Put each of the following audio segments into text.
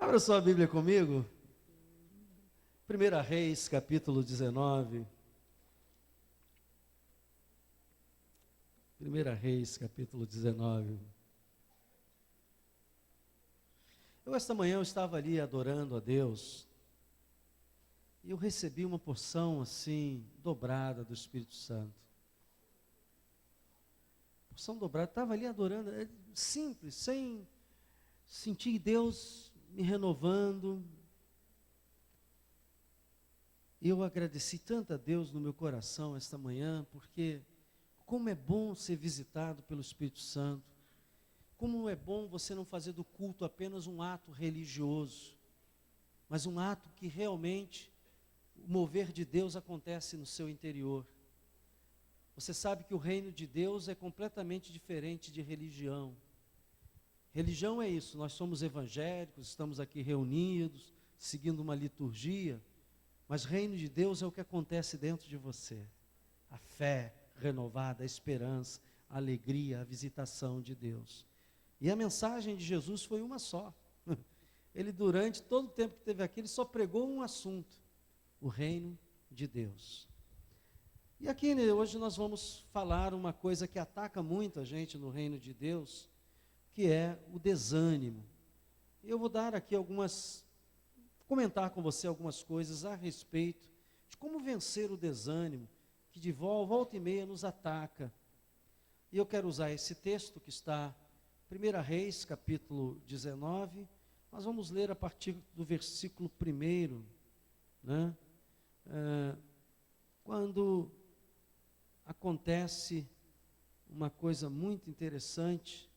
Abra sua Bíblia comigo. 1 Reis, capítulo 19. 1 Reis, capítulo 19. Esta manhã eu estava ali adorando a Deus, e eu recebi uma porção assim, dobrada do Espírito Santo. Porção dobrada, estava ali adorando, simples, sem sentir Deus me renovando. Eu agradeci tanto a Deus no meu coração esta manhã, porque como é bom ser visitado pelo Espírito Santo, como é bom você não fazer do culto apenas um ato religioso, mas um ato que realmente o mover de Deus acontece no seu interior. Você sabe que o reino de Deus é completamente diferente de religião. Religião é isso, nós somos evangélicos, estamos aqui reunidos, seguindo uma liturgia, mas reino de Deus é o que acontece dentro de você. A fé renovada, a esperança, a alegria, a visitação de Deus. E a mensagem de Jesus foi uma só. Ele, durante todo o tempo que esteve aqui, ele só pregou um assunto: o reino de Deus. E aqui, né, hoje nós vamos falar uma coisa que ataca muito a gente no reino de Deus, que é o desânimo. Eu vou dar aqui comentar com você algumas coisas a respeito de como vencer o desânimo, que de volta e meia nos ataca. E eu quero usar esse texto que está em 1 Reis, capítulo 19, nós vamos ler a partir do versículo 1, né? Quando acontece uma coisa muito interessante.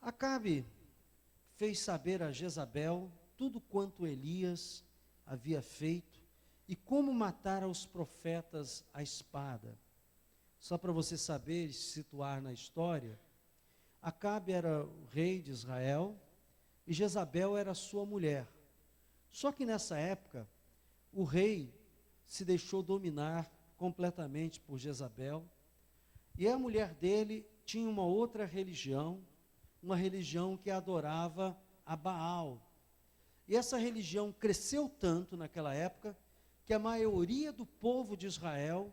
Acabe fez saber a Jezabel tudo quanto Elias havia feito e como matar os profetas à espada. Só para você saber e se situar na história, Acabe era o rei de Israel e Jezabel era sua mulher. Só que nessa época, o rei se deixou dominar completamente por Jezabel, e a mulher dele tinha uma outra religião, uma religião que adorava a Baal. E essa religião cresceu tanto naquela época, que a maioria do povo de Israel,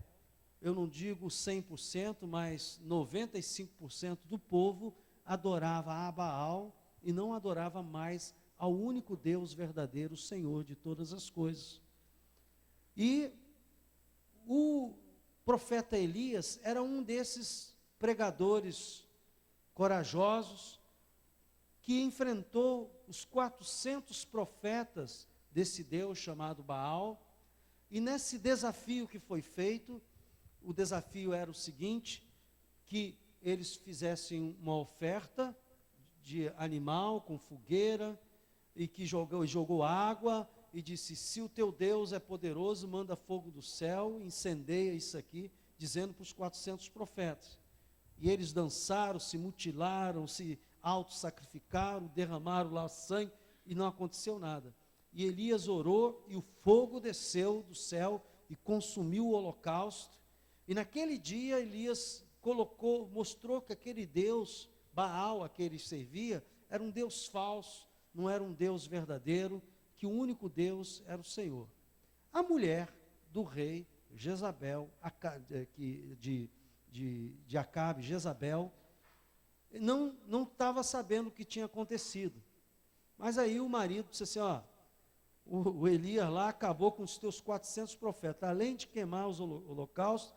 eu não digo 100%, mas 95% do povo adorava a Baal e não adorava mais ao único Deus verdadeiro, Senhor de todas as coisas. E o profeta Elias era um desses pregadores corajosos que enfrentou os 400 profetas desse Deus chamado Baal. E nesse desafio que foi feito, o desafio era o seguinte: que eles fizessem uma oferta de animal com fogueira, e que jogou água, e disse: se o teu Deus é poderoso, manda fogo do céu, incendeia isso aqui, dizendo para os 400 profetas. E eles dançaram, se mutilaram, se auto-sacrificaram, derramaram lá sangue, e não aconteceu nada. E Elias orou, e o fogo desceu do céu, e consumiu o holocausto. E naquele dia Elias mostrou que aquele Deus, Baal, a que ele servia, era um Deus falso, não era um Deus verdadeiro, que o único Deus era o Senhor. A mulher do rei Jezabel, de Acabe, Jezabel, não estava sabendo o que tinha acontecido. Mas aí o marido disse assim: o Elias lá acabou com os teus 400 profetas, além de queimar os holocaustos,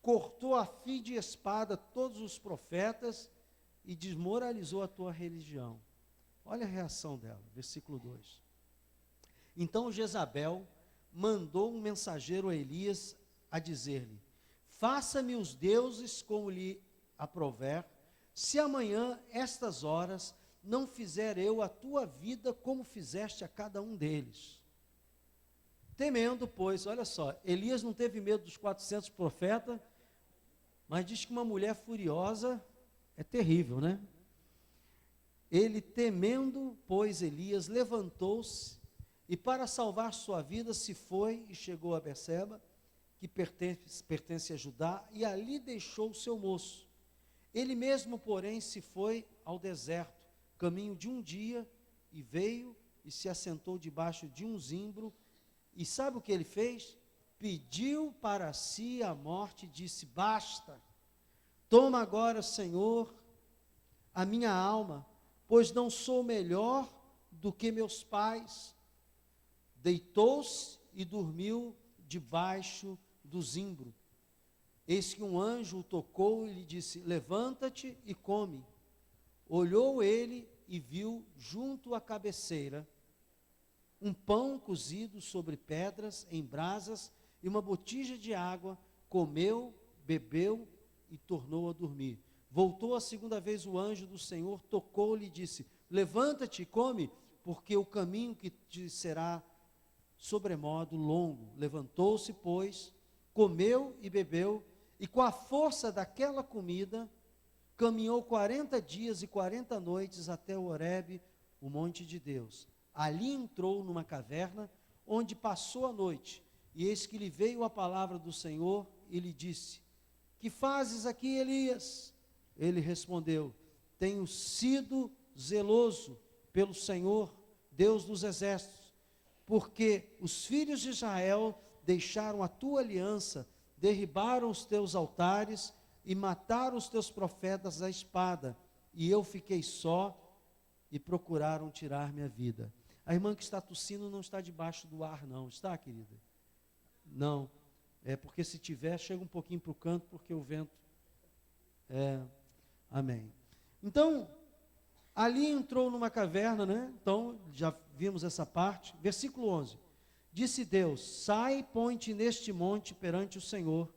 cortou a fio de espada todos os profetas e desmoralizou a tua religião. Olha a reação dela, versículo 2. Então Jezabel mandou um mensageiro a Elias a dizer-lhe: faça-me os deuses como lhe aprouver, se amanhã, estas horas, não fizer eu a tua vida como fizeste a cada um deles. Temendo, pois, olha só, Elias não teve medo dos 400 profetas, mas diz que uma mulher furiosa é terrível, né? Ele, temendo, pois, Elias levantou-se e, para salvar sua vida, se foi e chegou a Berseba, que pertence a Judá, e ali deixou o seu moço. Ele mesmo, porém, se foi ao deserto, caminho de um dia, e veio e se assentou debaixo de um zimbro, e sabe o que ele fez? Pediu para si a morte, disse: basta, toma agora, Senhor, a minha alma, pois não sou melhor do que meus pais. Deitou-se e dormiu debaixo do zimbro. Eis que um anjo o tocou e lhe disse: levanta-te e come. Olhou ele e viu junto à cabeceira um pão cozido sobre pedras em brasas e uma botija de água. Comeu, bebeu e tornou a dormir. Voltou a segunda vez o anjo do Senhor, tocou-lhe e disse: levanta-te e come, porque o caminho que te será sobremodo longo. Levantou-se, pois, comeu e bebeu, e com a força daquela comida, caminhou 40 dias e 40 noites até o Horebe, o monte de Deus. Ali entrou numa caverna, onde passou a noite, e eis que lhe veio a palavra do Senhor, e lhe disse: que fazes aqui, Elias? Ele respondeu: tenho sido zeloso pelo Senhor, Deus dos exércitos, porque os filhos de Israel deixaram a tua aliança, derribaram os teus altares e mataram os teus profetas à espada, e eu fiquei só, e procuraram tirar minha vida. A irmã que está tossindo não está debaixo do ar, não, está, querida? Não, é porque se tiver, chega um pouquinho para o canto, porque o vento, amém. Então, ali entrou numa caverna, né? Então, já vimos essa parte, versículo 11, disse Deus: sai, põe-te neste monte perante o Senhor.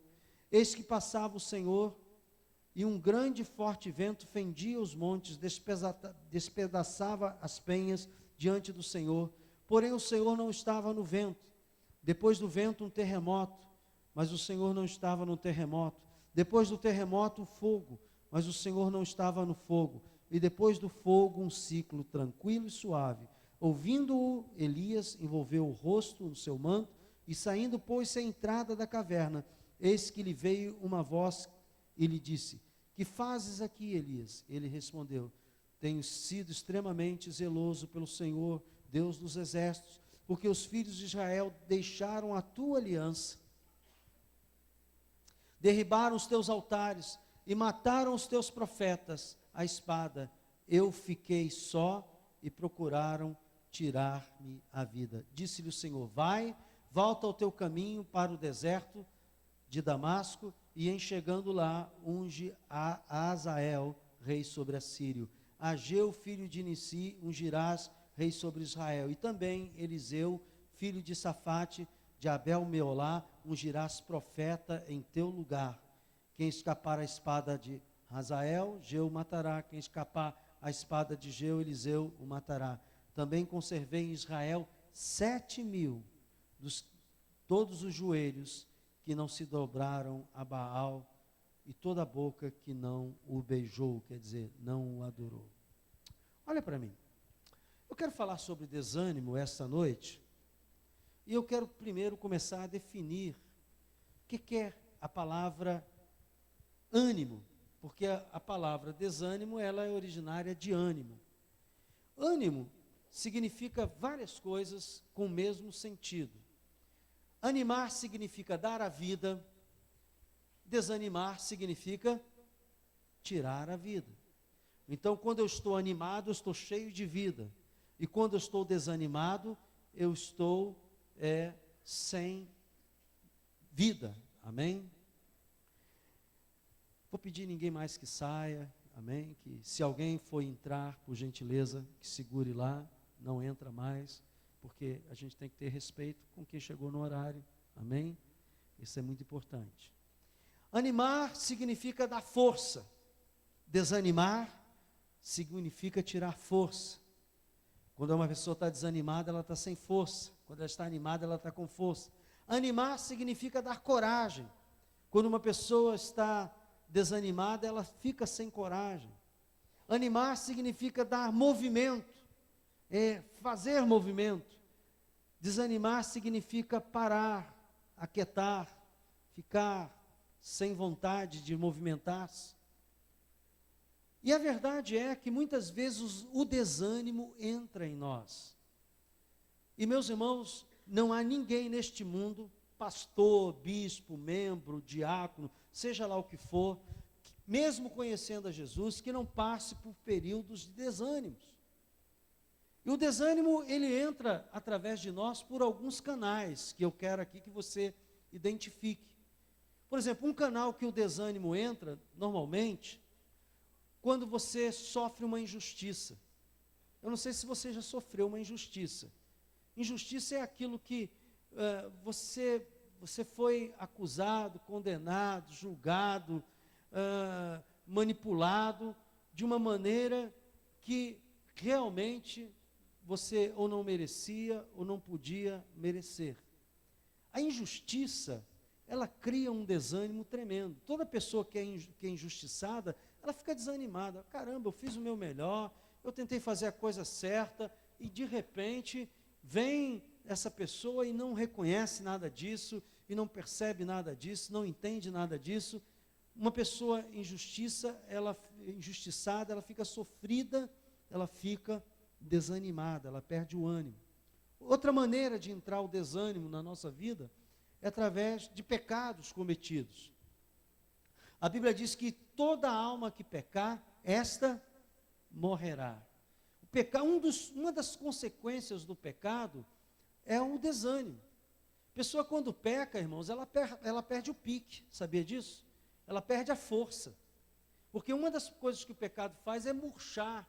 Eis que passava o Senhor, e um grande e forte vento fendia os montes, despedaçava as penhas diante do Senhor, porém o Senhor não estava no vento. Depois do vento um terremoto, mas o Senhor não estava no terremoto. Depois do terremoto um fogo, mas o Senhor não estava no fogo. E depois do fogo um ciclo tranquilo e suave. Ouvindo-o, Elias envolveu o rosto no seu manto, e saindo pôs-se à entrada da caverna. Eis que lhe veio uma voz e lhe disse: que fazes aqui, Elias? Ele respondeu: tenho sido extremamente zeloso pelo Senhor, Deus dos exércitos, porque os filhos de Israel deixaram a tua aliança, derribaram os teus altares e mataram os teus profetas à espada. Eu fiquei só e procuraram tirar-me a vida. Disse-lhe o Senhor: vai, volta ao teu caminho para o deserto de Damasco, e em chegando lá, unge a Azael, rei sobre a Síria. Ageu, filho de Nissi, ungirás rei sobre Israel. E também Eliseu, filho de Safate, de Abel-Meolá, ungirás profeta em teu lugar. Quem escapar à espada de Hazael, Jeu matará. Quem escapar à espada de Jeu, Eliseu o matará. Também conservei em Israel 7.000 dos todos os joelhos que não se dobraram a Baal, e toda a boca que não o beijou, quer dizer, não o adorou. Olha para mim. Eu quero falar sobre desânimo esta noite, e eu quero primeiro começar a definir o que é a palavra ânimo, porque a palavra desânimo, ela é originária de ânimo. Ânimo significa várias coisas com o mesmo sentido. Animar significa dar a vida, desanimar significa tirar a vida. Então, quando eu estou animado, eu estou cheio de vida. E quando eu estou desanimado, eu estou sem vida. Amém? Vou pedir ninguém mais que saia. Amém? Que se alguém for entrar, por gentileza, que segure lá, não entra mais, porque a gente tem que ter respeito com quem chegou no horário. Amém? Isso é muito importante. Animar significa dar força. Desanimar significa tirar força. Quando uma pessoa está desanimada, ela está sem força. Quando ela está animada, ela está com força. Animar significa dar coragem. Quando uma pessoa está desanimada, ela fica sem coragem. Animar significa dar movimento, fazer movimento. Desanimar significa parar, aquietar, ficar sem vontade de movimentar-se. E a verdade é que muitas vezes o desânimo entra em nós. E meus irmãos, não há ninguém neste mundo, pastor, bispo, membro, diácono, seja lá o que for, mesmo conhecendo a Jesus, que não passe por períodos de desânimos. E o desânimo, ele entra através de nós por alguns canais, que eu quero aqui que você identifique. Por exemplo, um canal que o desânimo entra, normalmente, quando você sofre uma injustiça. Eu não sei se você já sofreu uma injustiça. Injustiça é aquilo que você foi acusado, condenado, julgado, manipulado de uma maneira que realmente você ou não merecia ou não podia merecer. A injustiça, ela cria um desânimo tremendo. Toda pessoa que é injustiçada, ela fica desanimada. Caramba, eu fiz o meu melhor, eu tentei fazer a coisa certa, e de repente vem essa pessoa e não reconhece nada disso, e não percebe nada disso, não entende nada disso. Uma pessoa injustiçada, ela fica sofrida, ela fica desanimada, ela perde o ânimo. Outra maneira de entrar o desânimo na nossa vida é através de pecados cometidos. A Bíblia diz que toda alma que pecar, esta morrerá. Uma das consequências do pecado é o desânimo. A pessoa quando peca, irmãos, ela perde o pique, sabia disso? Ela perde a força. Porque uma das coisas que o pecado faz é murchar.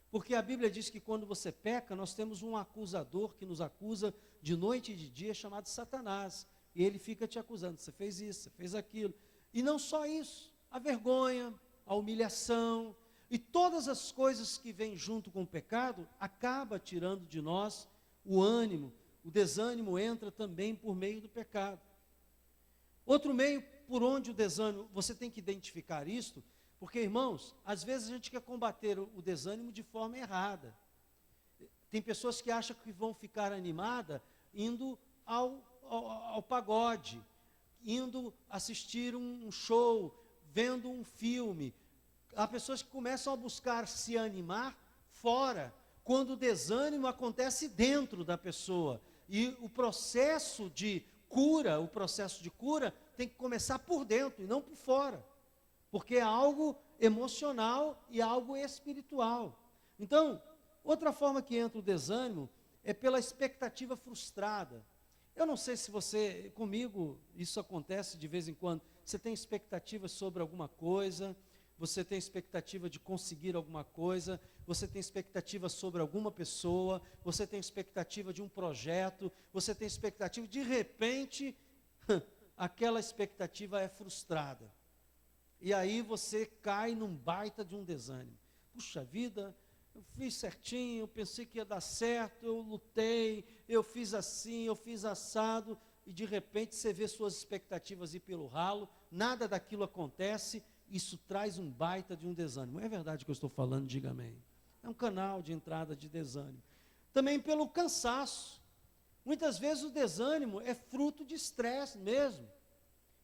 Porque a Bíblia diz que quando você peca, nós temos um acusador que nos acusa de noite e de dia, chamado Satanás. E ele fica te acusando, você fez isso, você fez aquilo. E não só isso, a vergonha, a humilhação, e todas as coisas que vêm junto com o pecado, acaba tirando de nós o ânimo. O desânimo entra também por meio do pecado. Outro meio por onde o desânimo, você tem que identificar isto, porque, irmãos, às vezes a gente quer combater o desânimo de forma errada. Tem pessoas que acham que vão ficar animadas indo ao pagode, indo assistir um show, vendo um filme. Há pessoas que começam a buscar se animar fora, quando o desânimo acontece dentro da pessoa. E o processo de cura tem que começar por dentro e não por fora. Porque é algo emocional e algo espiritual. Então, outra forma que entra o desânimo é pela expectativa frustrada. Eu não sei se comigo, isso acontece de vez em quando. Você tem expectativa sobre alguma coisa, você tem expectativa de conseguir alguma coisa, você tem expectativa sobre alguma pessoa, você tem expectativa de um projeto, você tem expectativa, de repente, aquela expectativa é frustrada. E aí você cai num baita de um desânimo. Puxa vida, eu fiz certinho, eu pensei que ia dar certo, eu lutei, eu fiz assim, eu fiz assado, e de repente você vê suas expectativas ir pelo ralo, nada daquilo acontece, isso traz um baita de um desânimo. É verdade que eu estou falando, diga amém. É um canal de entrada de desânimo. Também pelo cansaço. Muitas vezes o desânimo é fruto de estresse mesmo.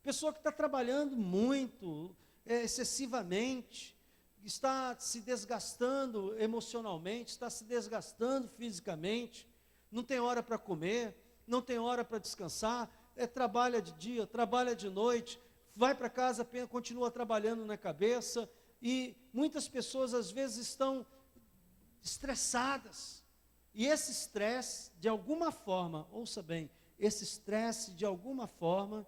Pessoa que está trabalhando muito, excessivamente, está se desgastando emocionalmente, está se desgastando fisicamente, não tem hora para comer, não tem hora para descansar, trabalha de dia, trabalha de noite, vai para casa, continua trabalhando na cabeça, e muitas pessoas às vezes estão estressadas, e esse estresse, de alguma forma, ouça bem, esse estresse de alguma forma,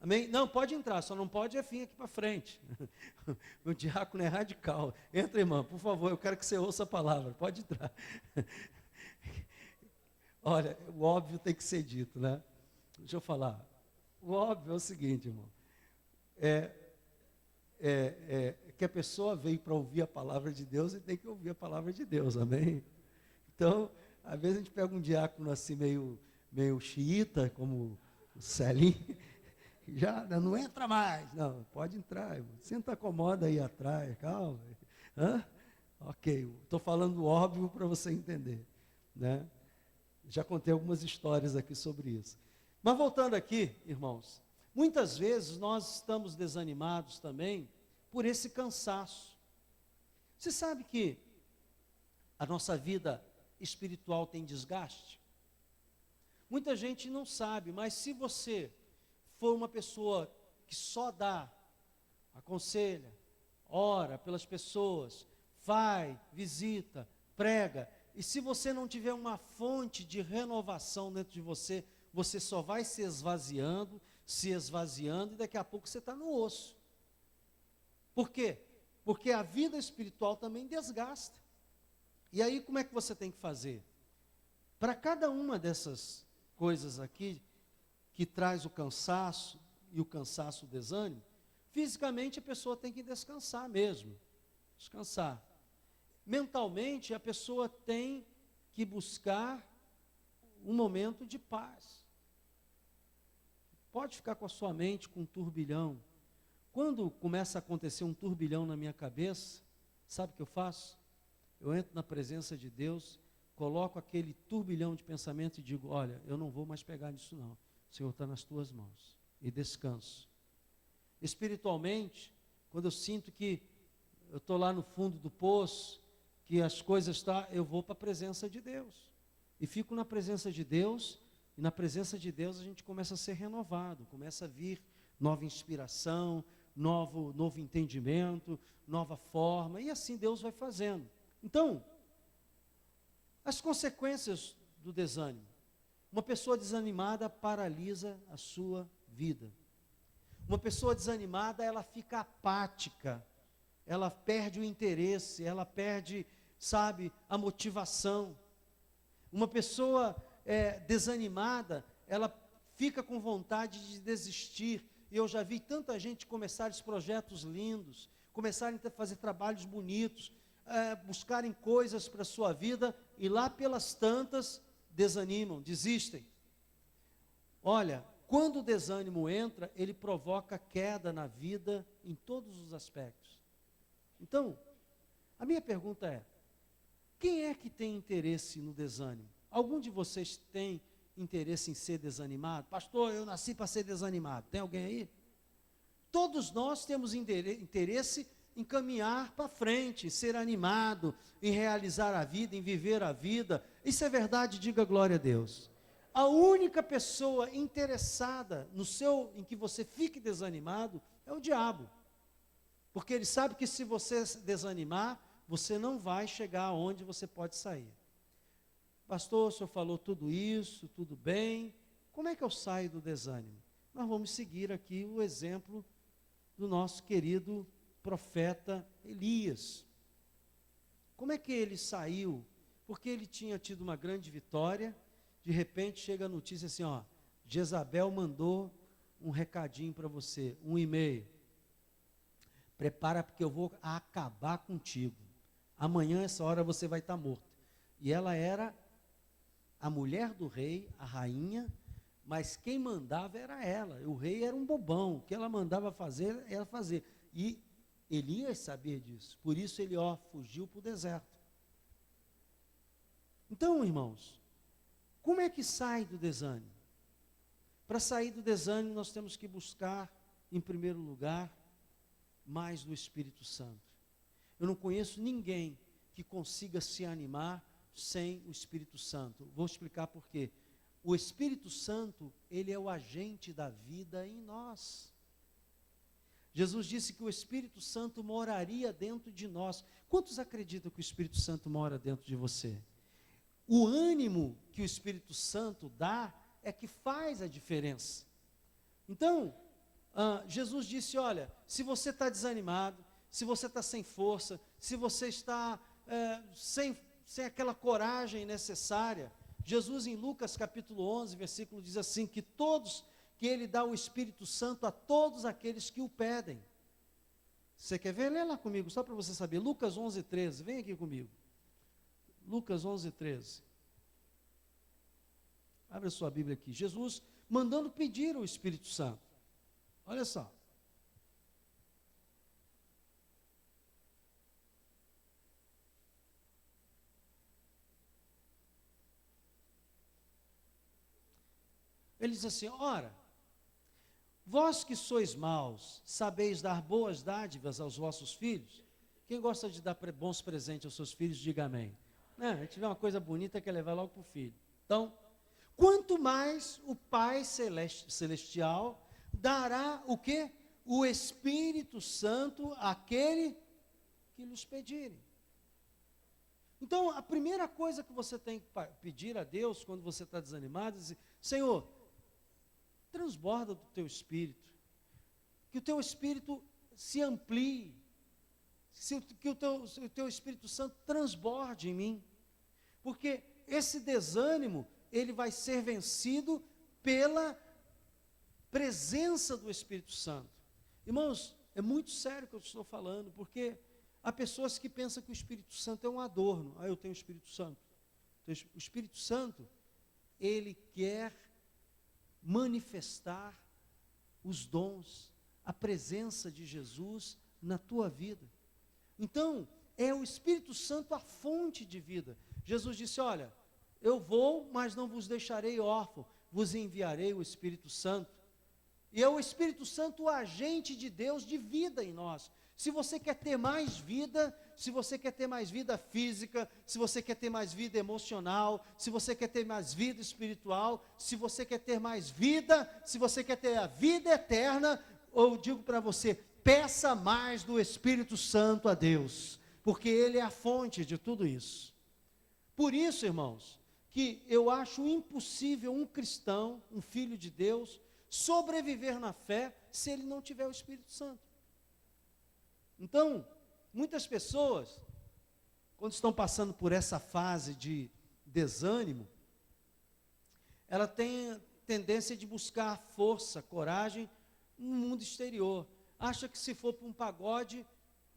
amém? Não, pode entrar, só não pode vir aqui para frente. O diácono é radical. Entra, irmã, por favor, eu quero que você ouça a palavra, pode entrar. Olha, o óbvio tem que ser dito, né? Deixa eu falar. O óbvio é o seguinte, irmão. Que a pessoa veio para ouvir a palavra de Deus e tem que ouvir a palavra de Deus, amém? Então, às vezes a gente pega um diácono assim meio xiita, como o Celinho, já não entra mais. Não, pode entrar, irmão. Senta, acomoda aí atrás, calma. Ok, estou falando óbvio para você entender, né? Já contei algumas histórias aqui sobre isso. Mas voltando aqui, irmãos, muitas vezes nós estamos desanimados também por esse cansaço. Você sabe que a nossa vida espiritual tem desgaste? Muita gente não sabe, mas se você for uma pessoa que só dá, aconselha, ora pelas pessoas, vai, visita, prega, e se você não tiver uma fonte de renovação dentro de você, você só vai se esvaziando, e daqui a pouco você está no osso. Por quê? Porque a vida espiritual também desgasta. E aí como é que você tem que fazer? Para cada uma dessas coisas aqui, que traz o cansaço, e o cansaço, o desânimo, fisicamente a pessoa tem que descansar mesmo, descansar. Mentalmente a pessoa tem que buscar um momento de paz. Pode ficar com a sua mente com um turbilhão. Quando começa a acontecer um turbilhão na minha cabeça, sabe o que eu faço? Eu entro na presença de Deus, coloco aquele turbilhão de pensamento e digo, olha, eu não vou mais pegar nisso não, o Senhor está nas tuas mãos, e descanso. Espiritualmente, quando eu sinto que eu estou lá no fundo do poço, que as coisas estão, eu vou para a presença de Deus, e fico na presença de Deus, e na presença de Deus a gente começa a ser renovado, começa a vir nova inspiração, novo entendimento, nova forma, e assim Deus vai fazendo. Então, as consequências do desânimo. Uma pessoa desanimada paralisa a sua vida. Uma pessoa desanimada, ela fica apática, ela perde o interesse, ela perde, sabe, a motivação. Uma pessoa desanimada, ela fica com vontade de desistir. E eu já vi tanta gente começar esses projetos lindos, começarem a fazer trabalhos bonitos, buscarem coisas para a sua vida, e lá pelas tantas, desanimam, desistem. Olha, quando o desânimo entra, ele provoca queda na vida em todos os aspectos. Então, a minha pergunta é, quem é que tem interesse no desânimo? Algum de vocês tem interesse em ser desanimado? Pastor, eu nasci para ser desanimado. Tem alguém aí? Todos nós temos interesse em caminhar para frente, em ser animado, em realizar a vida, em viver a vida. Isso é verdade, diga glória a Deus. A única pessoa interessada em que você fique desanimado é o diabo. Porque ele sabe que se você desanimar, você não vai chegar aonde você pode sair. Pastor, o senhor falou tudo isso, tudo bem. Como é que eu saio do desânimo? Nós vamos seguir aqui o exemplo do nosso querido profeta Elias. Como é que ele saiu? Porque ele tinha tido uma grande vitória, de repente chega a notícia assim, ó, Jezabel mandou um recadinho para você, um e-mail. Prepara porque eu vou acabar contigo. Amanhã, essa hora, você vai estar morto. E ela era a mulher do rei, a rainha, mas quem mandava era ela. O rei era um bobão, o que ela mandava fazer, era fazer. E Elias sabia disso, por isso ele fugiu para o deserto. Então, irmãos, como é que sai do desânimo? Para sair do desânimo, nós temos que buscar, em primeiro lugar, mais do Espírito Santo. Eu não conheço ninguém que consiga se animar sem o Espírito Santo. Vou explicar por quê. O Espírito Santo, ele é o agente da vida em nós. Jesus disse que o Espírito Santo moraria dentro de nós. Quantos acreditam que o Espírito Santo mora dentro de você? O ânimo que o Espírito Santo dá é que faz a diferença. Então, Jesus disse, olha, se você está desanimado, se você está sem força, se você está sem aquela coragem necessária, Jesus em Lucas capítulo 11, versículo diz assim, que ele dá o Espírito Santo a todos aqueles que o pedem. Você quer ver? Lê lá comigo, só para você saber, Lucas 11, 13, vem aqui comigo. Lucas 11, 13. Abre a sua Bíblia aqui. Jesus mandando pedir o Espírito Santo. Olha só. Ele diz assim, ora, vós que sois maus, sabeis dar boas dádivas aos vossos filhos, Quem gosta de dar bons presentes aos seus filhos, diga amém. A gente vê uma coisa bonita, quer levar logo para o filho. Então, quanto mais o Pai Celestial dará o quê? O Espírito Santo àquele que lhes pedirem. Então, a primeira coisa que você tem que pedir a Deus, quando você está desanimado, é dizer: Senhor, transborda do teu Espírito, que o teu Espírito se amplie, que o teu Espírito Santo transborde em mim, porque esse desânimo, ele vai ser vencido pela presença do Espírito Santo. Irmãos, é muito sério o que eu estou falando, porque há pessoas que pensam que o Espírito Santo é um adorno. Eu tenho o Espírito Santo. Então, o Espírito Santo, ele quer manifestar os dons, a presença de Jesus na tua vida. Então, é o Espírito Santo a fonte de vida. Jesus disse: olha, eu vou, mas não vos deixarei órfão, vos enviarei o Espírito Santo. E é o Espírito Santo o agente de Deus de vida em nós. Se você quer ter mais vida, se você quer ter mais vida física, se você quer ter mais vida emocional, se você quer ter mais vida espiritual, se você quer ter mais vida, se você quer ter a vida eterna, eu digo para você, peça mais do Espírito Santo a Deus, porque Ele é a fonte de tudo isso. Por isso, irmãos, que eu acho impossível um cristão, um filho de Deus, sobreviver na fé se ele não tiver o Espírito Santo. Então, muitas pessoas, quando estão passando por essa fase de desânimo, ela tem a tendência de buscar força, coragem no mundo exterior. Acha que se for para um pagode,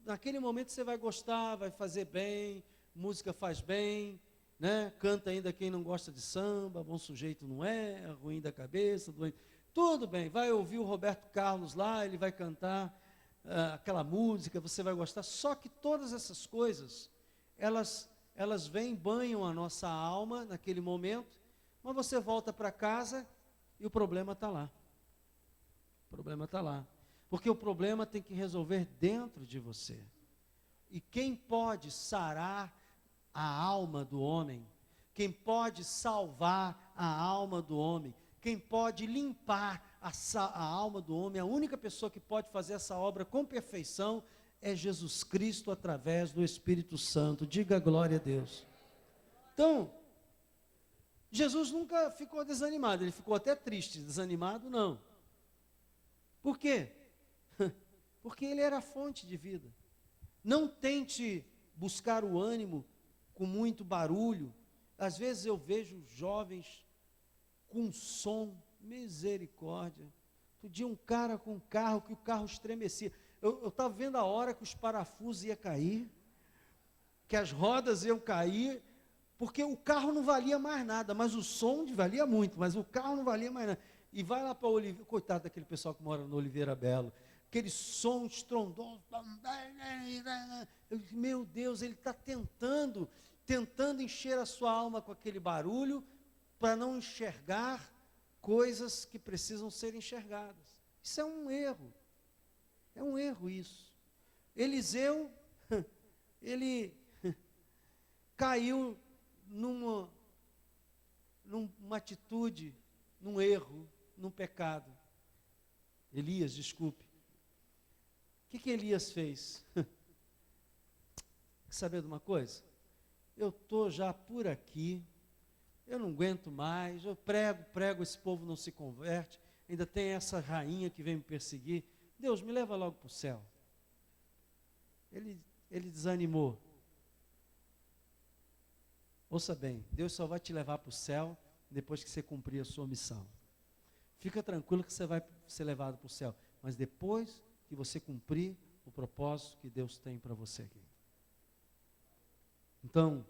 naquele momento você vai gostar, vai fazer bem, música faz bem, né? Canta ainda quem não gosta de samba, bom sujeito não é, ruim da cabeça, doente. Tudo bem, vai ouvir o Roberto Carlos lá, ele vai cantar aquela música, você vai gostar. Só que todas essas coisas, elas vêm, banham a nossa alma naquele momento, mas você volta para casa e o problema está lá. O problema está lá. Porque o problema tem que resolver dentro de você. E quem pode sarar a alma do homem, quem pode salvar a alma do homem, quem pode limpar a alma do homem, a única pessoa que pode fazer essa obra com perfeição é Jesus Cristo através do Espírito Santo. Diga glória a Deus. Então, Jesus nunca ficou desanimado, ele ficou até triste, desanimado não. Por quê? Porque ele era a fonte de vida. Não tente buscar o ânimo com muito barulho. Às vezes eu vejo jovens com som, misericórdia. Outro dia um cara com um carro, que o carro estremecia. Eu estava vendo a hora que os parafusos iam cair, que as rodas iam cair, porque o carro não valia mais nada, mas o som valia muito, mas o carro não valia mais nada. E vai lá para o Oliveira, coitado daquele pessoal que mora no Oliveira Belo, aquele som estrondoso, meu Deus, ele está tentando encher a sua alma com aquele barulho, para não enxergar coisas que precisam ser enxergadas. Isso é um erro isso. Eliseu, ele caiu numa atitude, num erro, num pecado. Elias, desculpe. O que Elias fez? Quer saber de uma coisa? Eu estou já por aqui, eu não aguento mais, eu prego, esse povo não se converte, ainda tem essa rainha que vem me perseguir, Deus, me leva logo para o céu. Ele desanimou. Ouça bem, Deus só vai te levar para o céu depois que você cumprir a sua missão. Fica tranquilo que você vai ser levado para o céu, mas depois que você cumprir o propósito que Deus tem para você aqui. Então,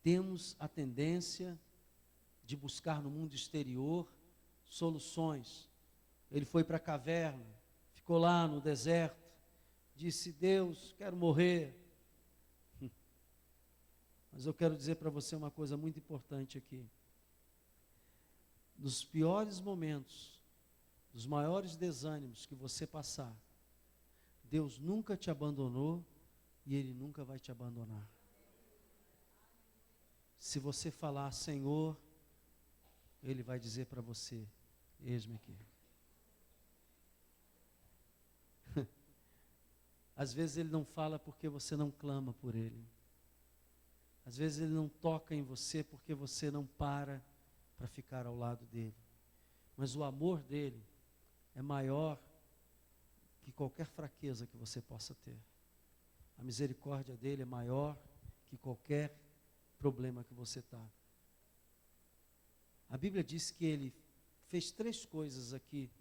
temos a tendência de buscar no mundo exterior soluções. Ele foi para a caverna, ficou lá no deserto, disse: Deus, quero morrer. Mas eu quero dizer para você uma coisa muito importante aqui. Nos piores momentos, dos maiores desânimos que você passar, Deus nunca te abandonou e Ele nunca vai te abandonar. Se você falar, Senhor, Ele vai dizer para você, eis-me aqui. Às vezes Ele não fala porque você não clama por Ele. Às vezes Ele não toca em você porque você não para ficar ao lado dEle. Mas o amor dEle é maior que qualquer fraqueza que você possa ter. A misericórdia dEle é maior que qualquer problema que você está. A Bíblia diz que Ele fez 3 coisas aqui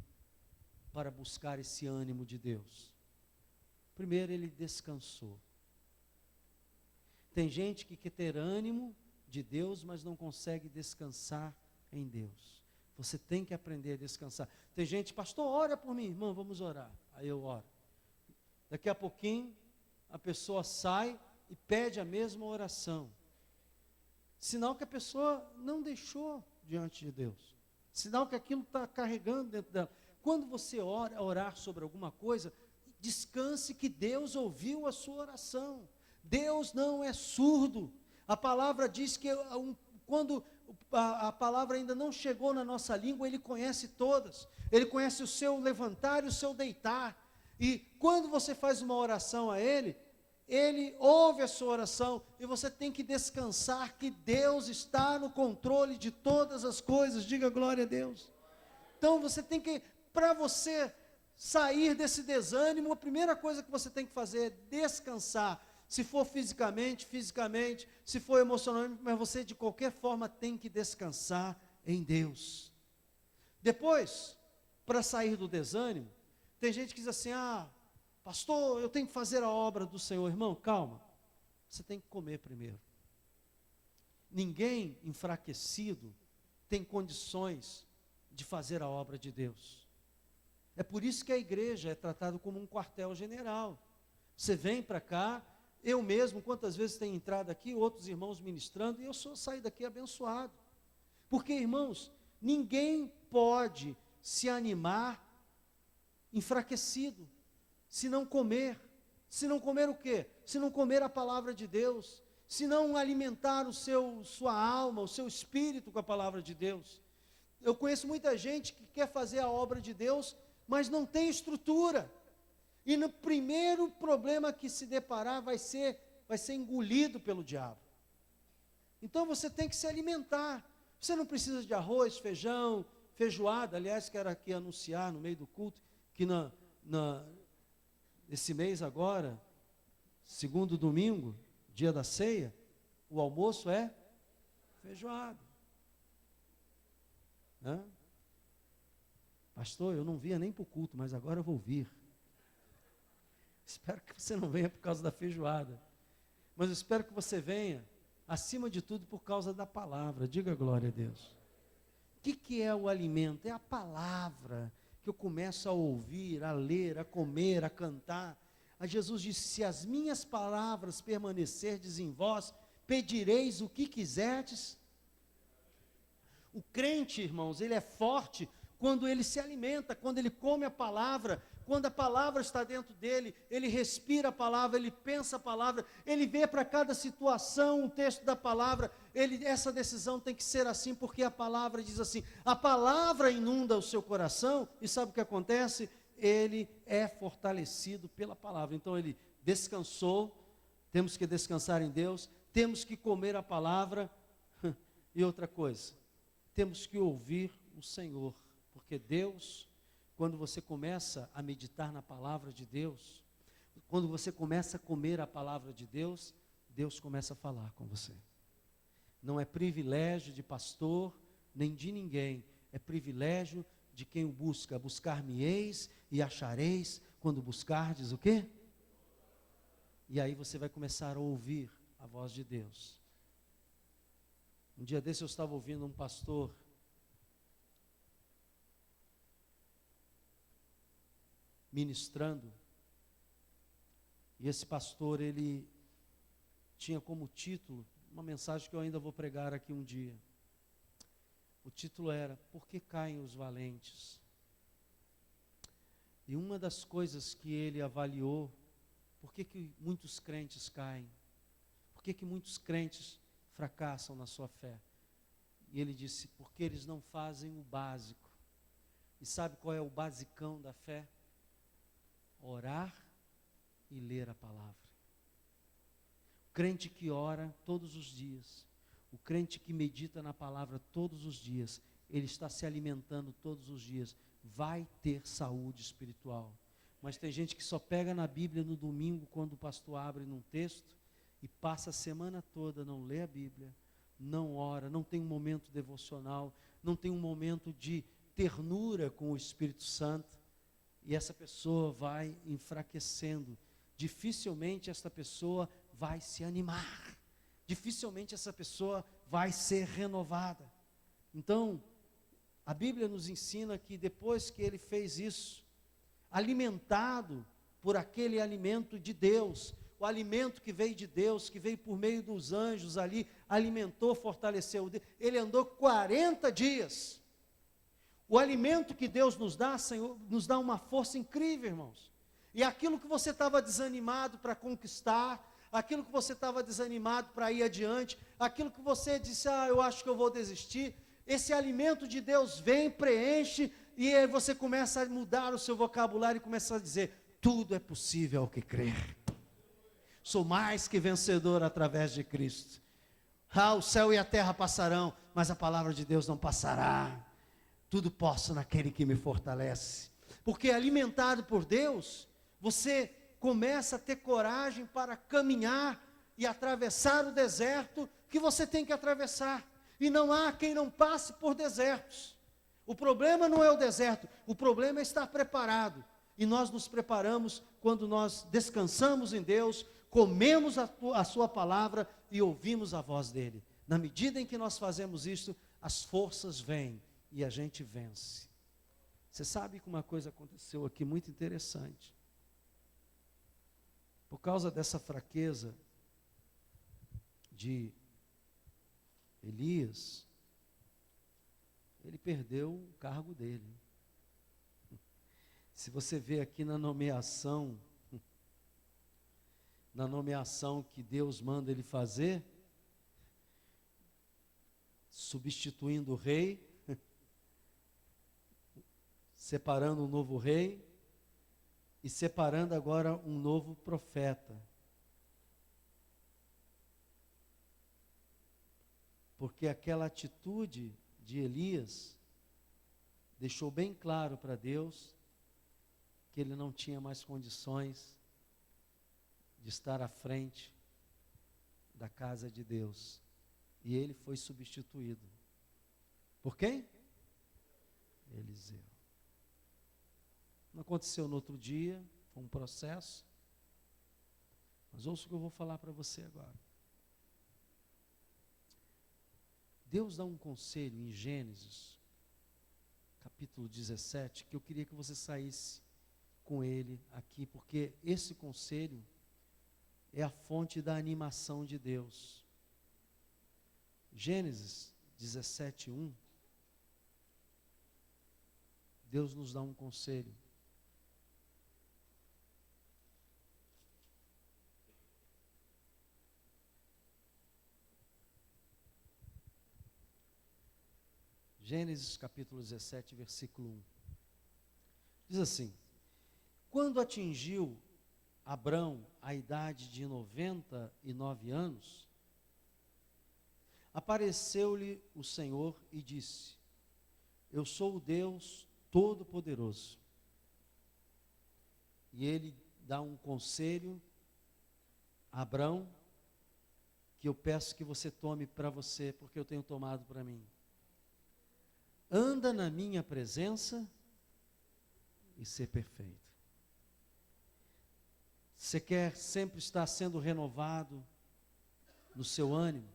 para buscar esse ânimo de Deus. Primeiro, Ele descansou. Tem gente que quer ter ânimo de Deus, mas não consegue descansar em Deus. Você tem que aprender a descansar. Tem gente, pastor, ora por mim, irmão, vamos orar. Aí eu oro. Daqui a pouquinho, a pessoa sai e pede a mesma oração. Sinal que a pessoa não deixou diante de Deus. Sinal que aquilo está carregando dentro dela. Quando você orar sobre alguma coisa, descanse que Deus ouviu a sua oração. Deus não é surdo. A palavra diz que quando a palavra ainda não chegou na nossa língua, Ele conhece todas. Ele conhece o seu levantar e o seu deitar. E quando você faz uma oração a Ele, Ele ouve a sua oração. E você tem que descansar que Deus está no controle de todas as coisas. Diga glória a Deus. Então você tem que, para você sair desse desânimo, a primeira coisa que você tem que fazer é descansar. Se for fisicamente, se for emocionalmente, mas você de qualquer forma tem que descansar em Deus. Depois, para sair do desânimo, tem gente que diz assim, pastor, eu tenho que fazer a obra do Senhor. Irmão, calma, você tem que comer primeiro. Ninguém enfraquecido tem condições de fazer a obra de Deus. É por isso que a igreja é tratada como um quartel-general. Você vem para cá, eu mesmo, quantas vezes tenho entrado aqui, outros irmãos ministrando, e eu saio daqui abençoado. Porque, irmãos, ninguém pode se animar enfraquecido, se não comer. Se não comer o quê? Se não comer a palavra de Deus, se não alimentar sua alma, o seu espírito com a palavra de Deus. Eu conheço muita gente que quer fazer a obra de Deus, mas não tem estrutura. E no primeiro problema que se deparar vai ser engolido pelo diabo. Então você tem que se alimentar. Você não precisa de arroz, feijão, feijoada. Aliás, quero aqui anunciar no meio do culto que esse mês agora, segundo domingo, dia da ceia, o almoço é feijoada. Pastor, eu não via nem para o culto, mas agora eu vou vir. Espero que você não venha por causa da feijoada, mas eu espero que você venha, acima de tudo, por causa da palavra. Diga glória a Deus. O que é o alimento? É a palavra que eu começo a ouvir, a ler, a comer, a cantar. A Jesus disse, se as minhas palavras permanecerdes em vós, pedireis o que quiserdes. O crente, irmãos, ele é forte quando ele se alimenta, quando ele come a palavra, quando a palavra está dentro dele, ele respira a palavra, ele pensa a palavra, ele vê para cada situação um texto da palavra, essa decisão tem que ser assim, porque a palavra diz assim, a palavra inunda o seu coração, e sabe o que acontece? Ele é fortalecido pela palavra. Então ele descansou, temos que descansar em Deus, temos que comer a palavra, e outra coisa, temos que ouvir o Senhor, porque Deus, quando você começa a meditar na palavra de Deus, quando você começa a comer a palavra de Deus, Deus começa a falar com você. Não é privilégio de pastor, nem de ninguém, é privilégio de quem o busca. Buscar-me-eis e achareis, quando buscardes o quê? E aí você vai começar a ouvir a voz de Deus. Um dia desse eu estava ouvindo um pastor ministrando, e esse pastor, ele tinha como título, uma mensagem que eu ainda vou pregar aqui um dia. O título era, por que caem os valentes? E uma das coisas que ele avaliou, por que que muitos crentes caem? Por que que muitos crentes fracassam na sua fé? E ele disse, porque eles não fazem o básico. E sabe qual é o basicão da fé? Orar e ler a palavra. O crente que ora todos os dias, o crente que medita na palavra todos os dias, ele está se alimentando todos os dias, vai ter saúde espiritual. Mas tem gente que só pega na Bíblia no domingo, quando o pastor abre num texto, e passa a semana toda, não lê a Bíblia, não ora, não tem um momento devocional, não tem um momento de ternura com o Espírito Santo, e essa pessoa vai enfraquecendo. Dificilmente essa pessoa vai se animar, dificilmente essa pessoa vai ser renovada. Então, a Bíblia nos ensina que depois que ele fez isso, alimentado por aquele alimento de Deus, o alimento que veio de Deus, que veio por meio dos anjos ali, alimentou, fortaleceu. Ele andou 40 dias. O alimento que Deus nos dá, Senhor, nos dá uma força incrível, irmãos. E aquilo que você estava desanimado para conquistar, aquilo que você estava desanimado para ir adiante, aquilo que você disse, eu acho que eu vou desistir, esse alimento de Deus vem, preenche, e aí você começa a mudar o seu vocabulário e começa a dizer, tudo é possível ao que crer. Sou mais que vencedor através de Cristo. O céu e a terra passarão, mas a palavra de Deus não passará. Tudo posso naquele que me fortalece. Porque alimentado por Deus, você começa a ter coragem para caminhar e atravessar o deserto que você tem que atravessar. E não há quem não passe por desertos. O problema não é o deserto, o problema é estar preparado. E nós nos preparamos quando nós descansamos em Deus, comemos a sua palavra e ouvimos a voz dele. Na medida em que nós fazemos isso, as forças vêm e a gente vence. Você sabe que uma coisa aconteceu aqui muito interessante. Por causa dessa fraqueza de Elias, ele perdeu o cargo dele. Se você vê aqui na nomeação que Deus manda ele fazer, substituindo o rei, separando um novo rei e separando agora um novo profeta. Porque aquela atitude de Elias deixou bem claro para Deus que ele não tinha mais condições de estar à frente da casa de Deus. E ele foi substituído. Por quem? Eliseu. Não aconteceu no outro dia, foi um processo. Mas ouça o que eu vou falar para você agora. Deus dá um conselho em Gênesis, capítulo 17, que eu queria que você saísse com ele aqui, porque esse conselho é a fonte da animação de Deus. Gênesis 17, 1. Deus nos dá um conselho. Gênesis capítulo 17, versículo 1. Diz assim: quando atingiu Abrão a idade de 99 anos, apareceu-lhe o Senhor e disse: eu sou o Deus Todo-Poderoso. E ele dá um conselho a Abrão, que eu peço que você tome para você, porque eu tenho tomado para mim. Anda na minha presença e ser perfeito. Você quer sempre estar sendo renovado no seu ânimo?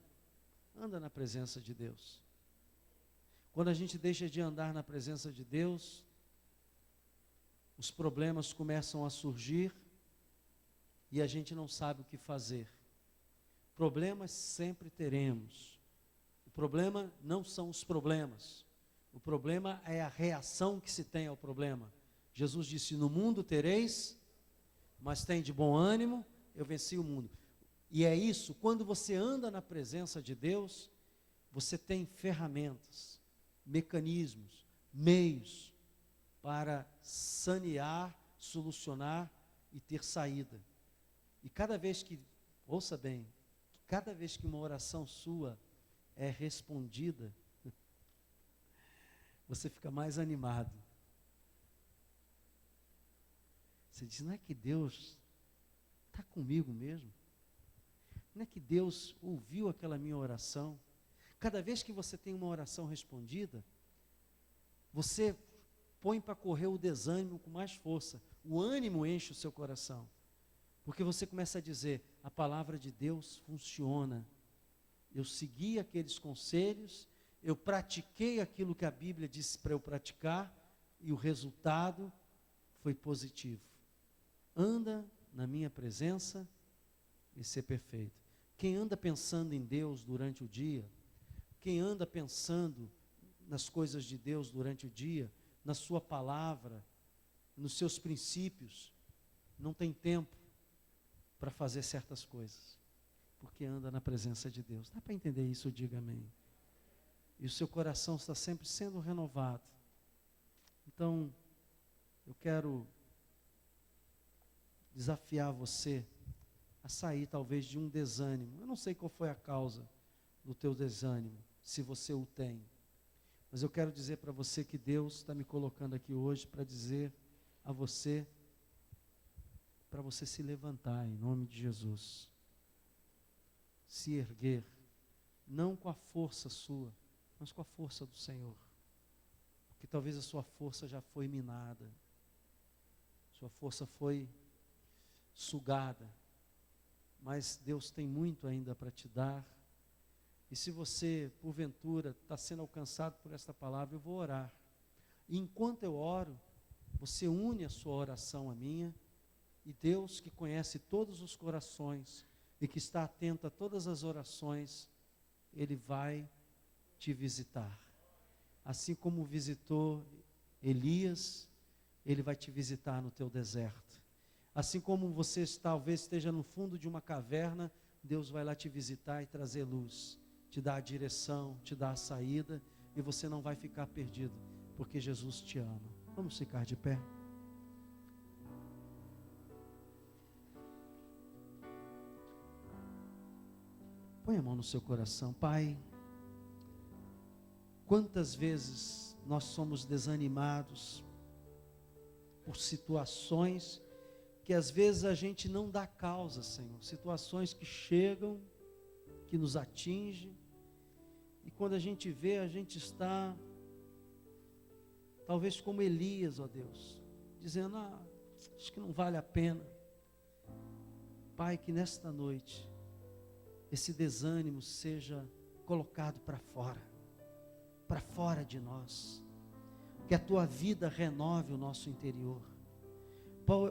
Anda na presença de Deus. Quando a gente deixa de andar na presença de Deus, os problemas começam a surgir e a gente não sabe o que fazer. Problemas sempre teremos. O problema não são os problemas. O problema é a reação que se tem ao problema. Jesus disse: no mundo tereis, mas tem de bom ânimo, eu venci o mundo. E é isso, quando você anda na presença de Deus, você tem ferramentas, mecanismos, meios para sanear, solucionar e ter saída. E cada vez que, ouça bem, cada vez que uma oração sua é respondida, você fica mais animado. Você diz: não é que Deus está comigo mesmo? Não é que Deus ouviu aquela minha oração? Cada vez que você tem uma oração respondida, você põe para correr o desânimo com mais força. O ânimo enche o seu coração. Porque você começa a dizer: a palavra de Deus funciona. Eu segui aqueles conselhos, eu pratiquei aquilo que a Bíblia disse para eu praticar, e o resultado foi positivo. Anda na minha presença e ser perfeito. Quem anda pensando em Deus durante o dia, quem anda pensando nas coisas de Deus durante o dia, na sua palavra, nos seus princípios, não tem tempo para fazer certas coisas, porque anda na presença de Deus. Dá para entender isso? Diga amém. E o seu coração está sempre sendo renovado. Então, eu quero desafiar você a sair talvez de um desânimo. Eu não sei qual foi a causa do teu desânimo, se você o tem. Mas eu quero dizer para você que Deus está me colocando aqui hoje para dizer a você, para você se levantar em nome de Jesus. Se erguer, não com a força sua, mas com a força do Senhor. Porque talvez a sua força já foi minada. Sua força foi sugada. Mas Deus tem muito ainda para te dar. E se você, porventura, está sendo alcançado por esta palavra, eu vou orar. E enquanto eu oro, você une a sua oração à minha, e Deus, que conhece todos os corações, e que está atento a todas as orações, Ele vai te visitar. Assim como visitou Elias, Ele vai te visitar no teu deserto. Assim como você talvez esteja no fundo de uma caverna, Deus vai lá te visitar e trazer luz, te dar a direção, te dar a saída, e você não vai ficar perdido, porque Jesus te ama. Vamos ficar de pé? Põe a mão no seu coração. Pai, quantas vezes nós somos desanimados por situações que às vezes a gente não dá causa, Senhor. Situações que chegam, que nos atingem, e quando a gente vê, a gente está talvez como Elias, ó Deus, dizendo: acho que não vale a pena. Pai, que nesta noite esse desânimo seja colocado para fora de nós, que a tua vida renove o nosso interior.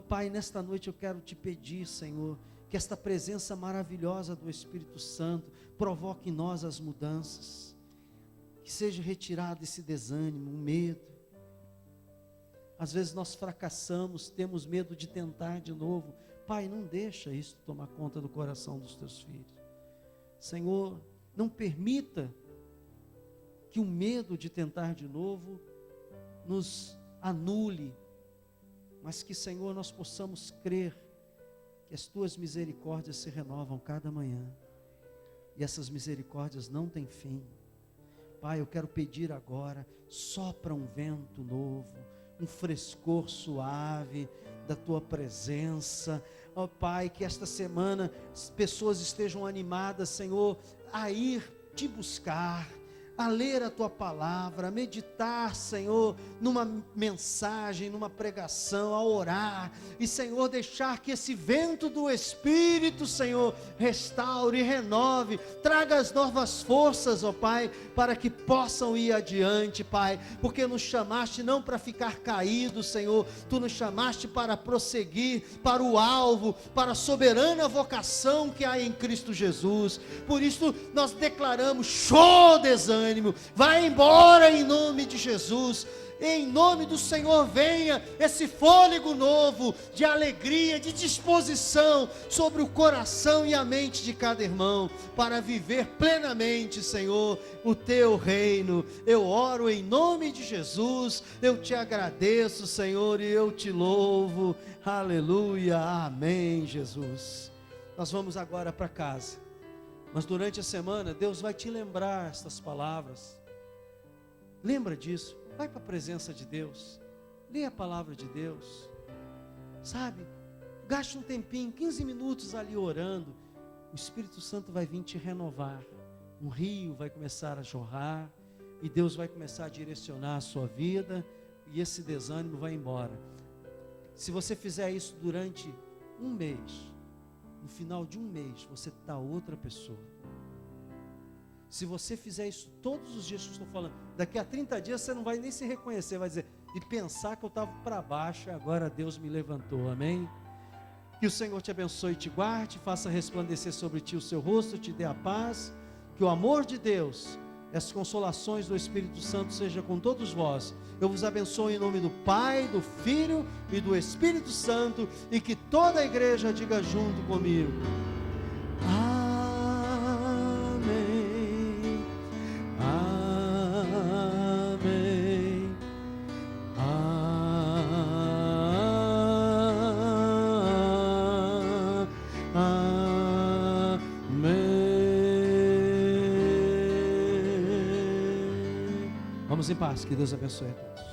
Pai, nesta noite eu quero te pedir, Senhor, que esta presença maravilhosa do Espírito Santo provoque em nós as mudanças, que seja retirado esse desânimo, o medo. Às vezes nós fracassamos, temos medo de tentar de novo. Pai, não deixa isso tomar conta do coração dos teus filhos. Senhor, não permita que o medo de tentar de novo nos anule, mas que, Senhor, nós possamos crer que as tuas misericórdias se renovam cada manhã, e essas misericórdias não têm fim. Pai, eu quero pedir agora: sopra um vento novo, um frescor suave da tua presença. Ó Pai, que esta semana as pessoas estejam animadas, Senhor, a ir te buscar, a ler a tua palavra, a meditar, Senhor, numa mensagem, numa pregação, a orar, e, Senhor, deixar que esse vento do Espírito, Senhor, restaure, renove, traga as novas forças, ó Pai, para que possam ir adiante, Pai, porque nos chamaste não para ficar caídos, Senhor, tu nos chamaste para prosseguir, para o alvo, para a soberana vocação que há em Cristo Jesus. Por isso nós declaramos: show desânimo, desânimo. Vai embora em nome de Jesus. Em nome do Senhor, venha esse fôlego novo de alegria, de disposição sobre o coração e a mente de cada irmão, para viver plenamente, Senhor, o teu reino. Eu oro em nome de Jesus, eu te agradeço, Senhor, e eu te louvo. Aleluia, amém, Jesus. Nós vamos agora para casa, mas durante a semana Deus vai te lembrar estas palavras. Lembra disso. Vai para a presença de Deus, lê a palavra de Deus, sabe, gaste um tempinho, 15 minutos ali orando, o Espírito Santo vai vir te renovar, um rio vai começar a jorrar, e Deus vai começar a direcionar a sua vida, e esse desânimo vai embora. Se você fizer isso durante um mês, no final de um mês, você está outra pessoa. Se você fizer isso todos os dias que eu estou falando, daqui a 30 dias você não vai nem se reconhecer, vai dizer, e pensar que eu estava para baixo e agora Deus me levantou, amém? Que o Senhor te abençoe e te guarde, faça resplandecer sobre ti o seu rosto, te dê a paz, que o amor de Deus, as consolações do Espírito Santo seja com todos vós. Eu vos abençoo em nome do Pai, do Filho e do Espírito Santo, e que toda a igreja diga junto comigo, vamos em paz, que Deus abençoe a todos.